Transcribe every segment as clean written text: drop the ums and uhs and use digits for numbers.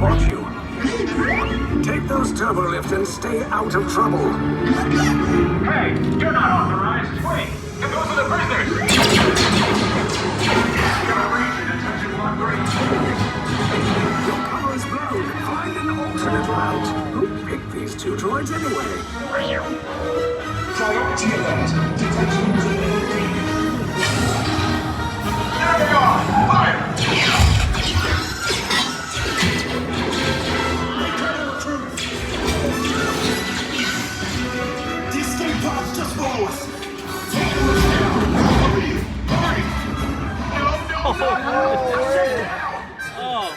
spot you. Take those turbo lift and stay out of trouble. Hey, you're not authorized. Wait, those are the prisoners. Detention block range. Your cover is blown. Find an alternate route. Who picked these two droids anyway? Priority alert. Detection TOV. There they are! Fire! The escape pods just follow us. Hurry! No!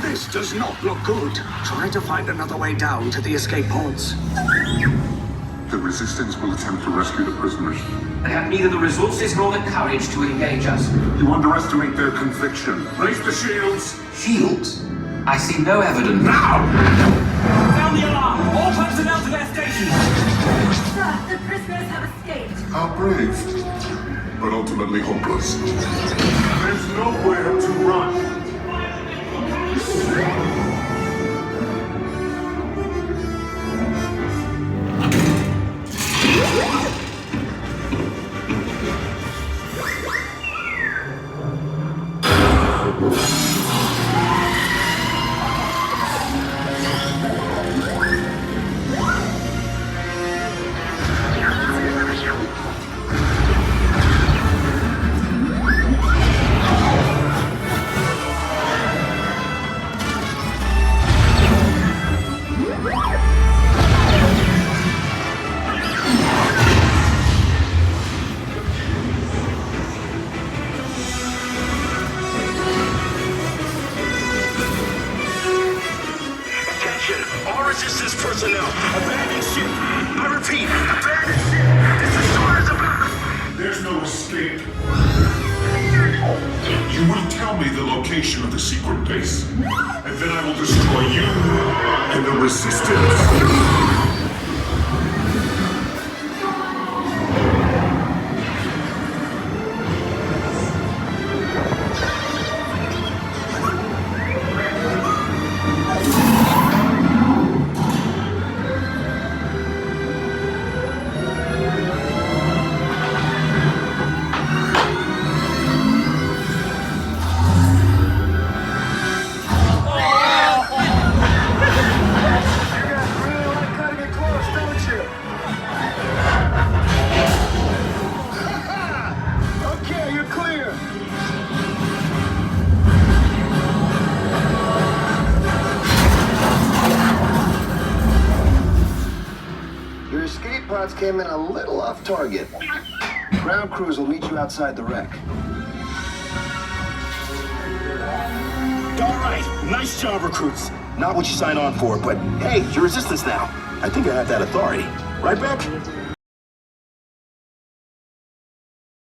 This does not look good. Try to find another way down to the escape pods. The Resistance will attempt to rescue the prisoners. They have neither the resources nor the courage to engage us. You underestimate their conviction. Raise the shields! Shields? I see no evidence. Now! Sound the alarm! All personnel to their stations! Sir, the prisoners have escaped. How brave, but ultimately hopeless. There's nowhere to run. All Resistance personnel, abandon ship. I repeat, abandon ship. This is orders about. There's no escape. You will tell me the location of the secret base, and then I will destroy you and the Resistance. Okay, you're clear. Your escape pods came in a little off target. Ground crews will meet you outside the wreck. All right, nice job, recruits. Not what you signed on for, but hey, you're Resistance now. I think I have that authority. Right, Beck?